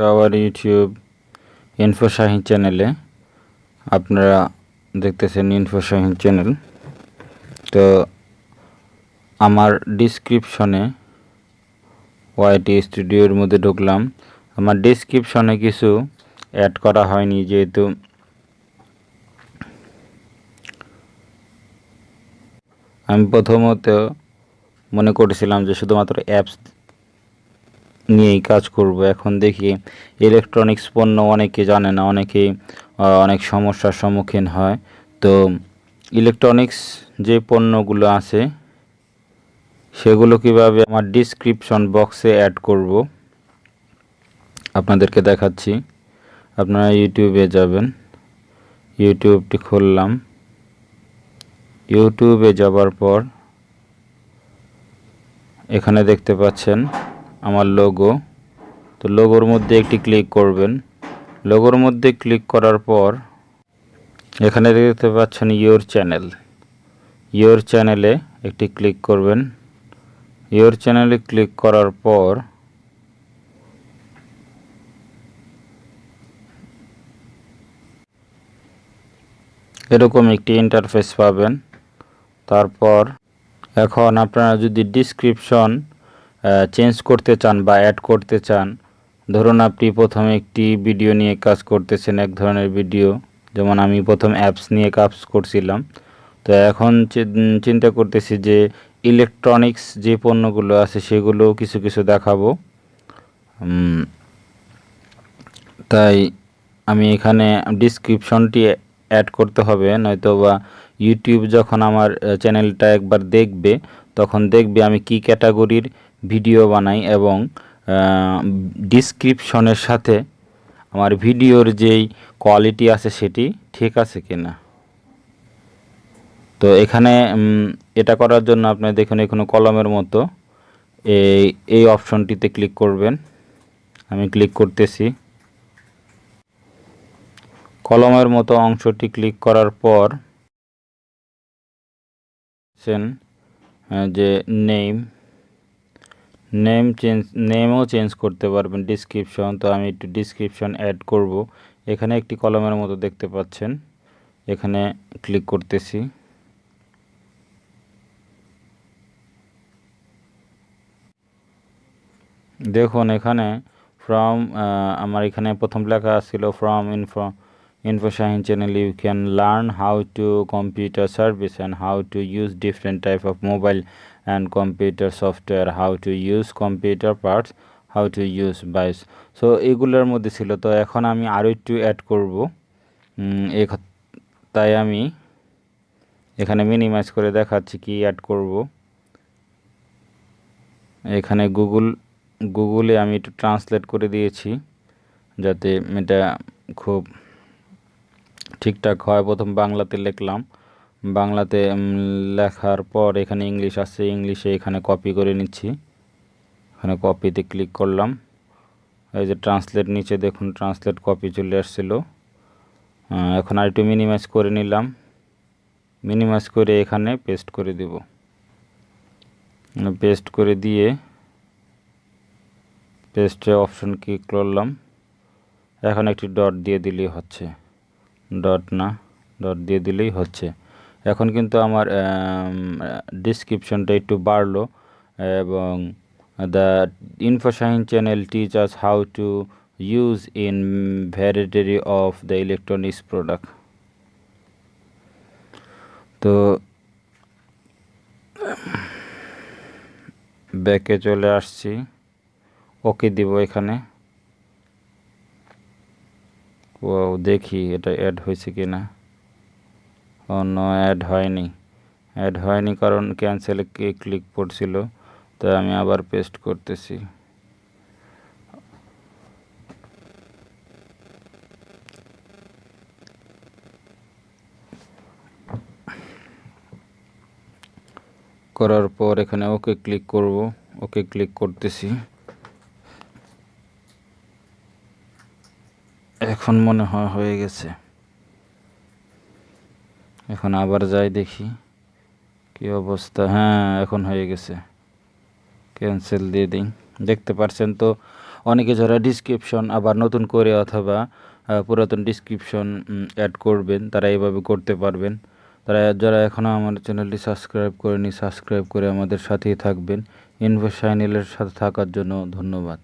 Our YouTube infoshahin চ্যানেলে আপনারা দেখতেছেন infoshahin চ্যানেল। তো আমার ডিসক্রিপশনে ওয়াইটি স্টুডিওর মধ্যে ঢুকলাম। আমার ডিসক্রিপশনে কিছু অ্যাড করা হয়নি, যেহেতু আমি প্রথমত মনে করেছিলাম যে শুধুমাত্র অ্যাপস নিয়েই কাজ করব। এখন দেখি ইলেকট্রনিক্স পণ্য অনেকে জানে না, অনেকেই অনেক সমস্যার সম্মুখীন হয়। তো ইলেকট্রনিক্স যে পণ্যগুলো আছে সেগুলো কিভাবে আমার ডিসক্রিপশন বক্সে অ্যাড করব আপনাদেরকে দেখাচ্ছি। আপনারা ইউটিউবে যাবেন, ইউটিউবটি খুললাম। ইউটিউবে যাবার পর এখানে দেখতে পাচ্ছেন আমার লোগো। তো লোগোর মধ্যে একটি ক্লিক করবেন। লোগোর মধ্যে ক্লিক করার পর এখানে দেখতে পাচ্ছেন ইয়োর চ্যানেল। ইয়োর চ্যানেলে একটি ক্লিক করবেন। ইয়োর চ্যানেলে ক্লিক করার পর এরকম একটি ইন্টারফেস পাবেন। তারপর এখন আপনারা যদি ডিসক্রিপশন চেঞ্জ করতে চান বা অ্যাড করতে চান, ধরুন আপনি প্রথমে একটি ভিডিও নিয়ে কাজ করতেছেন, এক ধরনের ভিডিও, যেমন আমি প্রথম অ্যাপস নিয়ে কাজ করছিলাম। তো এখন চিন্তা করতেছি যে ইলেকট্রনিক্স যে পণ্যগুলো আছে সেগুলো কিছু কিছু দেখাবো। তাই আমি এখানে ডিসক্রিপশনটি অ্যাড করতে হবে, নয়তো বা ইউটিউব যখন আমার চ্যানেলটা একবার দেখবে তখন দেখবে আমি কি ক্যাটাগরির ভিডিও বানাই এবং ডিসক্রিপশনের সাথে আমার ভিডিওর যেই কোয়ালিটি আছে সেটি ঠিক আছে কিনা। তো এখানে এটা করার জন্য আপনি দেখুন এখানে কলমের মতো এই অপশনটিতে ক্লিক করবেন। আমি ক্লিক করতেছি। কলমের মতো অংশটি ক্লিক করার পর যে নেমও চেঞ্জ করতে পারবেন ডিসক্রিপশন। তো আমি একটু ডিসক্রিপশন অ্যাড করব। এখানে একটি কলমের মতো দেখতে পাচ্ছেন, এখানে ক্লিক করতেছি। দেখুন এখানে ফ্রম আমার এখানে প্রথম লেখা ছিল from infoshahin channel you can learn how to computer service and how to use different type of mobile and computer software, how to use computer parts, how to use BIOS। So এগুলোর মধ্যে ছিল। তো এখন আমি আরও একটু add করব, তাই আমি এখানে মিনিমাইজ করে দেখাচ্ছি কি অ্যাড করব। এখানে গুগলে আমি একটু ট্রান্সলেট করে দিয়েছি যাতে এটা খুব ঠিকঠাক হয়। প্রথম বাংলাতে লিখলাম, বাংলাতে লেখার পর এখানে ইংলিশ আছে, ইংলিশে এখানে কপি করে নিচ্ছি। এখানে কপিতে ক্লিক করলাম। এই যে ট্রান্সলেট নিচে দেখুন ট্রান্সলেট কপি চলে আসছিল। এখন আর একটু মিনিমাইজ করে নিলাম। মিনিমাইজ করে এখানে পেস্ট করে দেব। পেস্ট করে দিয়ে পেস্টে অপশন ক্লিক করলাম। এখন একটি ডট দিয়ে দিলেই হচ্ছে, ডট দিয়ে দিলেই হচ্ছে। এখন কিন্তু আমার ডিসক্রিপশনটা একটু বাড়লো এবং the infoshahin channel teach us how to use in variety of the electronics product. তো ব্যাকে চলে আসছি, ওকে দিব এখানে। ও দেখি এটা অ্যাড হয়েছে কি না। অন্য অ্যাড হয়নি কারণ ক্যান্সেলে ক্লিক করছিল। তাই আমি আবার পেস্ট করতেছি। করার পর এখানে ওকে ক্লিক করব। ওকে ক্লিক করতেছি। এখন মনে হয় হয়ে গেছে। এখন আবার যাই দেখি কি অবস্থা। হ্যাঁ এখন হয়ে গেছে। ক্যান্সেল দিয়ে দিই। দেখতে পাচ্ছেন তো অনেকে যারা ডিসক্রিপশন আবার নতুন করে অথবা পুরাতন ডিসক্রিপশন অ্যাড করবেন, তারা এইভাবে করতে পারবেন। যারা এখনও আমার চ্যানেলটি সাবস্ক্রাইব করেনি, সাবস্ক্রাইব করে আমাদের সাথেই থাকবেন। ইনফোশাহিনের সাথে থাকার জন্য ধন্যবাদ।